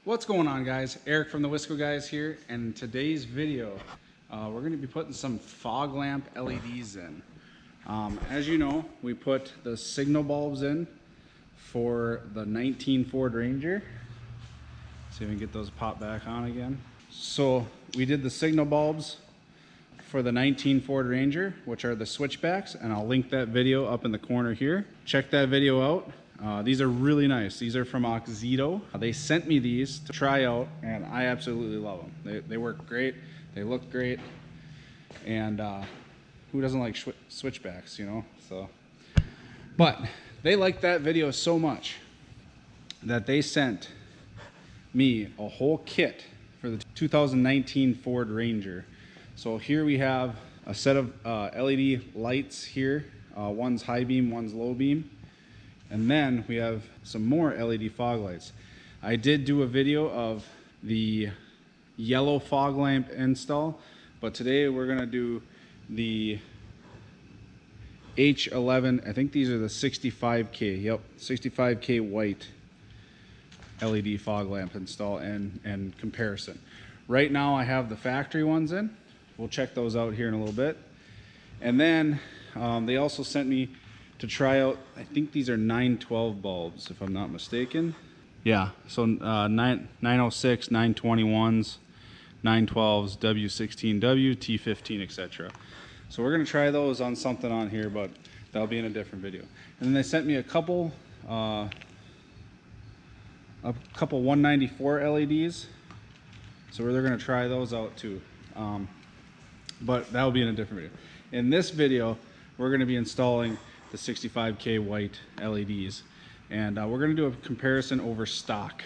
What's going on, guys? Eric from the Wisco Guys here, and in today's video we're going to be putting some fog lamp LEDs in. As you know, we put the signal bulbs in for the 19 Ford Ranger. See if we can get those pop back on again. So we did the signal bulbs for the 19 Ford Ranger, which are the switchbacks, and I'll link that video up in the corner here. Check that video out. These are really nice. These are from Auxito. They sent me these to try out, and I absolutely love them. They work great. They look great. And who doesn't like switchbacks, you know? So, but they liked that video so much that they sent me a whole kit for the 2019 Ford Ranger. So here we have a set of LED lights here. One's high beam, one's low beam. And then we have some more LED fog lights. I did do a video of the yellow fog lamp install, but today we're gonna do the H11, I think these are the 65K, yep, 65K white LED fog lamp install and comparison. Right now I have the factory ones in. We'll check those out here in a little bit. And then they also sent me to try out, I think these are 912 bulbs, if I'm not mistaken. Yeah, so 906, 921s, 912s, W16W, T15, etc. So we're gonna try those on something on here, but that'll be in a different video. And then they sent me a couple 194 LEDs. So we're gonna try those out too. But that'll be in a different video. In this video, we're gonna be installing the 65K white LEDs, and we're going to do a comparison over stock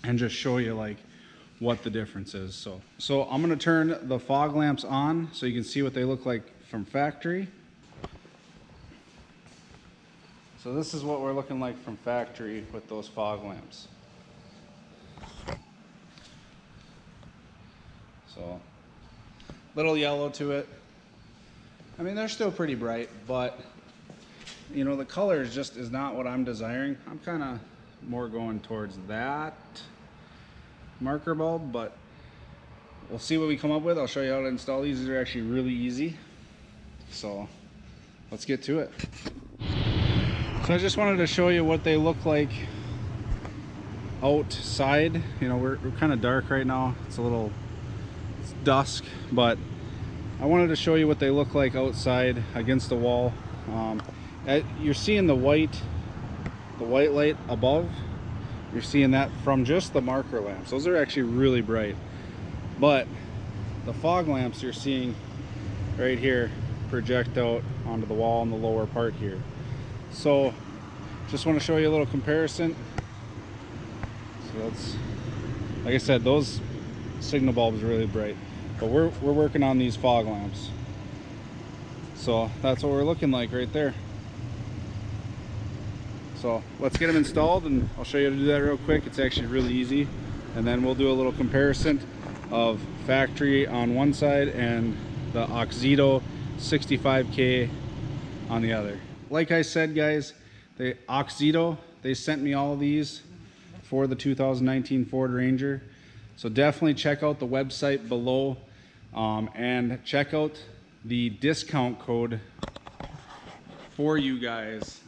and just show you like what the difference is. So I'm going to turn the fog lamps on so you can see what they look like from factory. So this is what we're looking like from factory with those fog lamps. So little yellow to it. I mean, they're still pretty bright, but you know, the color is not what I'm desiring. I'm kind of more going towards that marker bulb, but we'll see what we come up with. I'll show you how to install these. These are actually really easy. So let's get to it. So I just wanted to show you what they look like outside. You know, we're kind of dark right now. It's dusk, but I wanted to show you what they look like outside against the wall. You're seeing the white light above. You're seeing that from just the marker lamps. Those are actually really bright. But the fog lamps you're seeing right here project out onto the wall in the lower part here. So just want to show you a little comparison. So that's, like I said, those signal bulbs are really bright. But we're working on these fog lamps. So that's what we're looking like right there. So let's get them installed, and I'll show you how to do that real quick. It's actually really easy. And then we'll do a little comparison of factory on one side and the Auxito 65K on the other. Like I said, guys, the Auxito, they sent me all of these for the 2019 Ford Ranger. So definitely check out the website below. And check out the discount code for you guys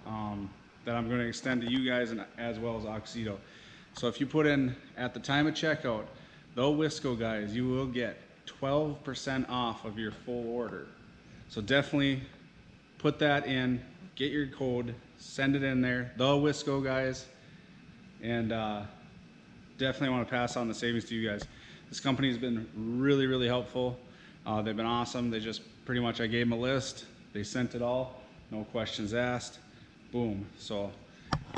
that I'm going to extend to you guys and as well as Auxito. So if you put in at the time of checkout, the Wisco Guys, you will get 12% off of your full order. So definitely put that in, get your code, send it in there, the Wisco Guys, and definitely want to pass on the savings to you guys. This company has been really, really helpful. They've been awesome. They just pretty much, I gave them a list. They sent it all. No questions asked. Boom. So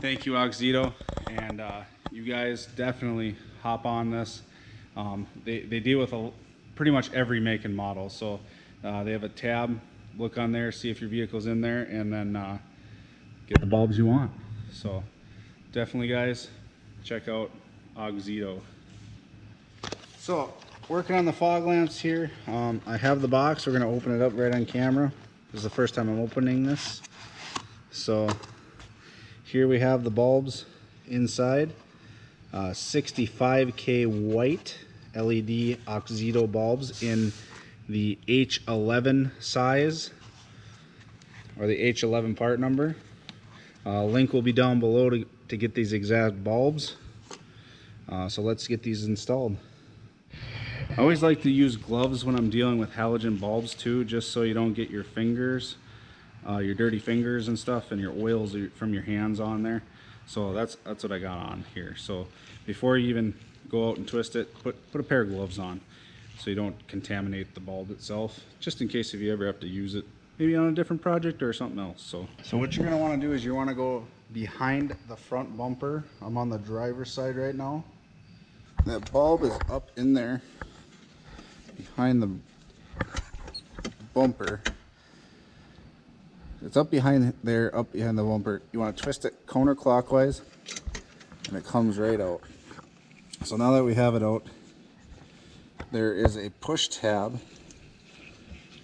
thank you, Auxito. And you guys definitely hop on this. They deal with pretty much every make and model. So they have a tab. Look on there, see if your vehicle's in there, and then get the bulbs you want. So definitely, guys, check out Auxito. So, working on the fog lamps here. I have the box. We're going to open it up right on camera. This is the first time I'm opening this. So, here we have the bulbs inside. 65K white LED Auxito bulbs in the H11 size, or the H11 part number. Link will be down below to get these exact bulbs. So let's get these installed. I always like to use gloves when I'm dealing with halogen bulbs too, just so you don't get your fingers, your dirty fingers and stuff, and your oils from your hands on there. So that's what I got on here. So before you even go out and twist it, put a pair of gloves on so you don't contaminate the bulb itself, just in case if you ever have to use it maybe on a different project or something else. So what you're going to want to do is you want to go behind the front bumper. I'm on the driver's side right now. That bulb is up in there behind the bumper. It's up behind there, up behind the bumper. You want to twist it counterclockwise and it comes right out. So now that we have it out, there is a push tab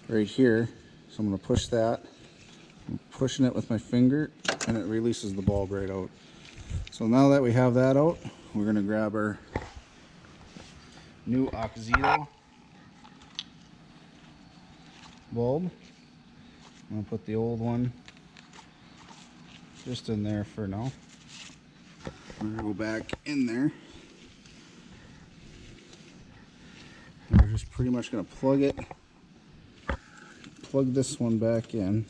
right here. So I'm going to push that. I'm pushing it with my finger and it releases the bulb right out. So now that we have that out, we're going to grab our new Auxito bulb. I'm going to put the old one just in there for now. I'm going to go back in there. And we're just pretty much going to plug this one back in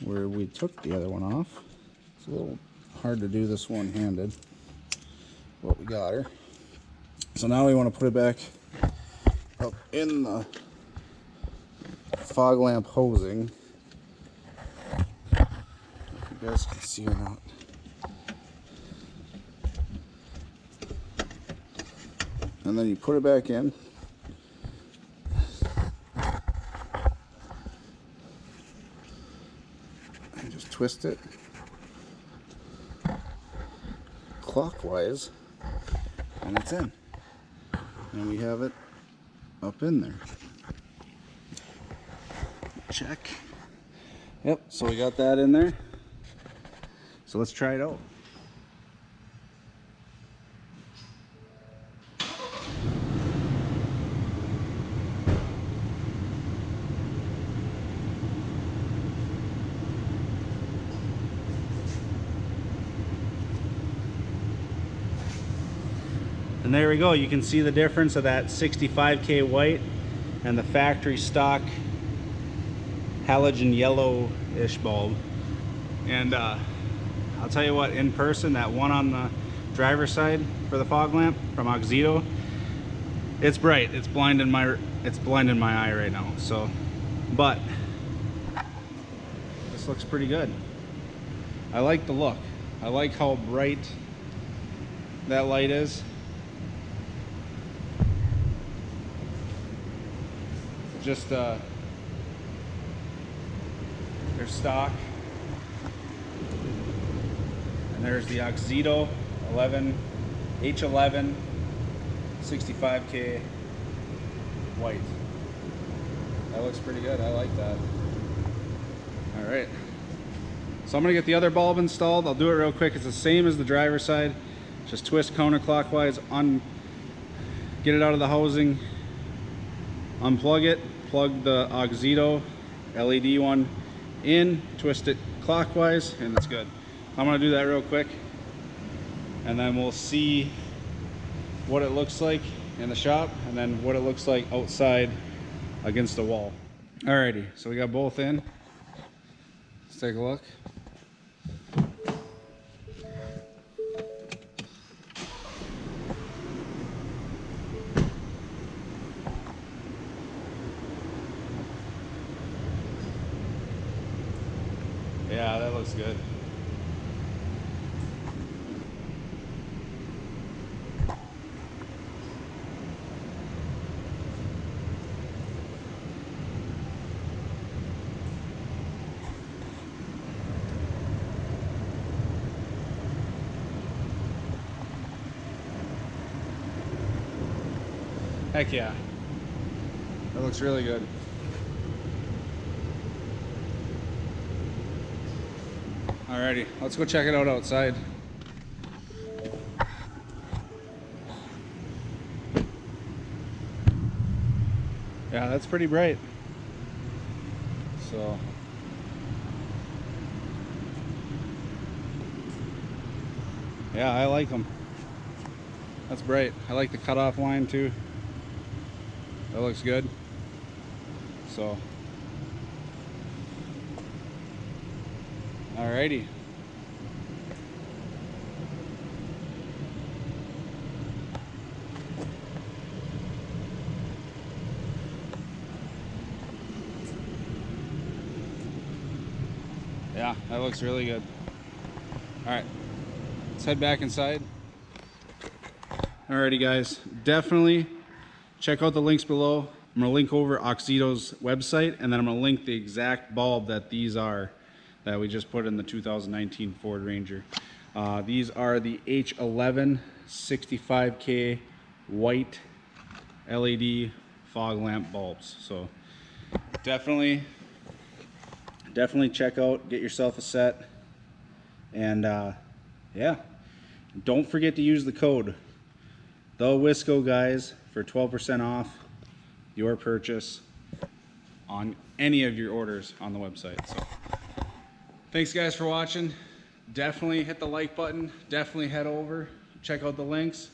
where we took the other one off. It's a little hard to do this one-handed, but we got her. So now we want to put it back up in the fog lamp hosing. If you guys can see or not. And then you put it back in. And just twist it clockwise, and it's in. And we have it up in there. Check. Yep, so we got that in there. So let's try it out. And there we go. You can see the difference of that 65K white and the factory stock halogen yellow-ish bulb. And I'll tell you what, in person, that one on the driver's side for the fog lamp from Auxito, it's bright. It's blinding my eye right now. So, but this looks pretty good. I like the look. I like how bright that light is. Just their stock, and there's the Auxito H11 65K white. That looks pretty good. I like that. All right, so I'm gonna get the other bulb installed. I'll do it real quick. It's the same as the driver's side. Just twist counterclockwise, get it out of the housing, unplug it, plug the Auxito LED one in, twist it clockwise, and it's good. I'm gonna do that real quick, and then we'll see what it looks like in the shop and then what it looks like outside against the wall. Alrighty, so we got both in. Let's take a look. Yeah, that looks good. Heck yeah. That looks really good. Alrighty, let's go check it out outside. Yeah, that's pretty bright. So yeah, I like them. That's bright. I like the cutoff line too. That looks good. So alrighty. Yeah, that looks really good. Alright, let's head back inside. Alrighty guys, definitely check out the links below. I'm going to link over Auxito's website, and then I'm going to link the exact bulb that these are that we just put in the 2019 Ford Ranger. These are the H11 65K white LED fog lamp bulbs. So definitely check out, get yourself a set, and yeah, don't forget to use the code TheWisco guys for 12% off your purchase on any of your orders on the website. So thanks guys for watching. Definitely hit the like button, definitely head over, check out the links,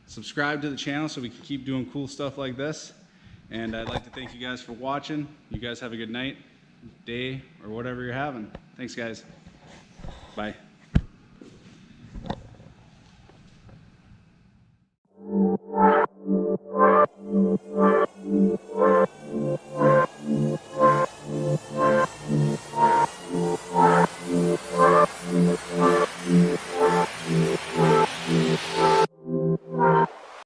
subscribe to the channel so we can keep doing cool stuff like this. And I'd like to thank you guys for watching. You guys have a good night, day, or whatever you're having. Thanks guys. Bye.